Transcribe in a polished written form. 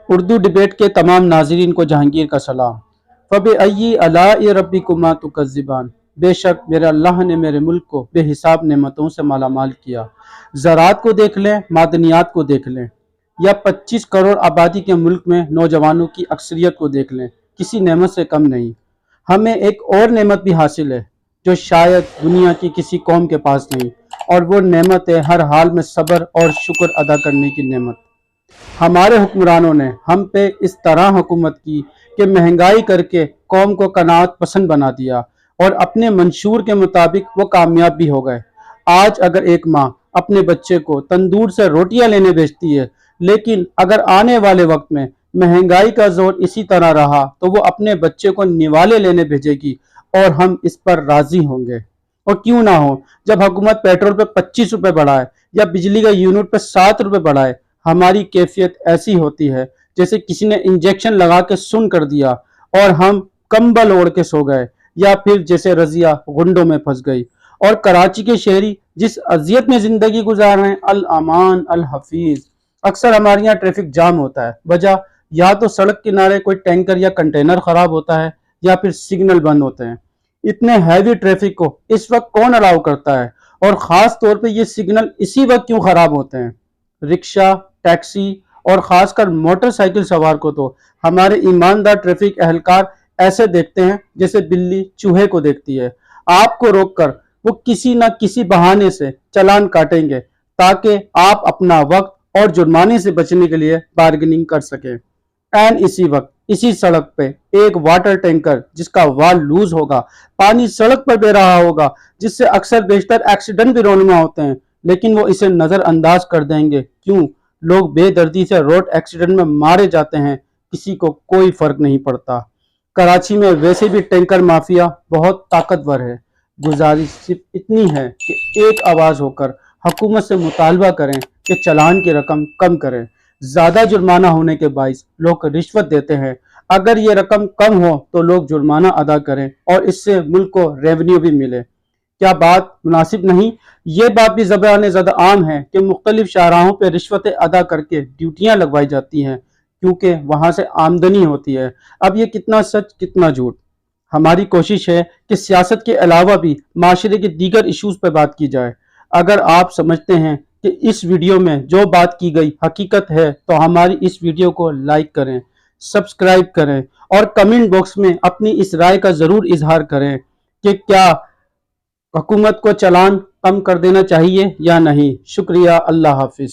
Urdu debate کے تمام ناظرین کو جہانگیر کا سلام۔ فَبِأَيِّ آلَاءِ رَبِّكُمَا تُكَذِّبَانِ، بے شک میرے اللہ نے میرے ملک کو بے حساب نعمتوں سے مالا مال کیا۔ زراعت کو دیکھ لیں، معدنیات کو دیکھ لیں، یا 25 کروڑ آبادی کے ملک میں نوجوانوں کی اکثریت کو دیکھ لیں، کسی نعمت سے کم نہیں۔ ہمیں ایک اور نعمت بھی حاصل ہے جو شاید دنیا کی کسی قوم کے پاس نہیں، اور وہ نعمت ہے ہر حال میں صبر اور شکر ادا کرنے کی نعمت۔ ہمارے حکمرانوں نے ہم پہ اس طرح حکومت کی کہ مہنگائی کر کے قوم کو قناعت پسند بنا دیا، اور اپنے منشور کے مطابق وہ کامیاب بھی ہو گئے۔ آج اگر ایک ماں اپنے بچے کو تندور سے روٹیاں لینے بھیجتی ہے، لیکن اگر آنے والے وقت میں مہنگائی کا زور اسی طرح رہا تو وہ اپنے بچے کو نوالے لینے بھیجے گی، اور ہم اس پر راضی ہوں گے۔ اور کیوں نہ ہو، جب حکومت پیٹرول پہ 25 روپے بڑھائے یا بجلی کا یونٹ پہ 7 روپے بڑھائے، ہماری کیفیت ایسی ہوتی ہے جیسے کسی نے انجیکشن لگا کے سن کر دیا اور ہم کمبل اوڑھ کے سو گئے، یا پھر جیسے رضیہ غنڈوں میں پھنس گئی۔ اور کراچی کے شہری جس اذیت میں زندگی گزار رہے ہیں، الامان الحفیظ۔ اکثر ہمارے یہاں ٹریفک جام ہوتا ہے، وجہ یا تو سڑک کنارے کوئی ٹینکر یا کنٹینر خراب ہوتا ہے، یا پھر سگنل بند ہوتے ہیں۔ اتنے ہیوی ٹریفک کو اس وقت کون الاؤ کرتا ہے، اور خاص طور پہ یہ سگنل اسی وقت کیوں خراب ہوتے ہیں؟ رکشہ، ٹیکسی اور خاص کر موٹر سائیکل سوار کو تو ہمارے ایماندار ٹریفک اہلکار ایسے دیکھتے ہیں جیسے بلی چوہے کو دیکھتی ہے۔ آپ کو روک کر وہ کسی نہ کسی بہانے سے چلان کاٹیں گے تاکہ آپ اپنا وقت اور جرمانے سے بچنے کے لیے بارگننگ کر سکیں۔ این اسی وقت اسی سڑک پہ ایک واٹر ٹینکر جس کا وال لوز ہوگا، پانی سڑک پر بہ رہا ہوگا، جس سے اکثر بیشتر ایکسیڈنٹ بھی رونما ہوتے ہیں، لیکن وہ اسے نظر انداز کر دیں گے۔ کیوں؟ لوگ بے دردی سے روڈ ایکسیڈنٹ میں مارے جاتے ہیں، کسی کو کوئی فرق نہیں پڑتا۔ کراچی میں ویسے بھی ٹینکر مافیا بہت طاقتور ہے۔ گزارش صرف اتنی ہے کہ ایک آواز ہو کر حکومت سے مطالبہ کریں کہ چلان کی رقم کم کریں۔ زیادہ جرمانہ ہونے کے باعث لوگ رشوت دیتے ہیں، اگر یہ رقم کم ہو تو لوگ جرمانہ ادا کریں اور اس سے ملک کو ریونیو بھی ملے۔ کیا بات مناسب نہیں؟ یہ بات بھی زبان زد عام ہے کہ مختلف شاہراہوں پہ رشوتیں ادا کر کے ڈیوٹیاں لگوائی جاتی ہیں، کیونکہ وہاں سے آمدنی ہوتی ہے۔ اب یہ کتنا سچ کتنا جھوٹ؟ ہماری کوشش ہے کہ سیاست کے علاوہ بھی معاشرے کے دیگر ایشوز پہ بات کی جائے۔ اگر آپ سمجھتے ہیں کہ اس ویڈیو میں جو بات کی گئی حقیقت ہے تو ہماری اس ویڈیو کو لائک کریں، سبسکرائب کریں، اور کمنٹ باکس میں اپنی اس رائے کا ضرور اظہار کریں کہ کیا حکومت کو چلان کم کر دینا چاہیے یا نہیں۔ شکریہ، اللہ حافظ۔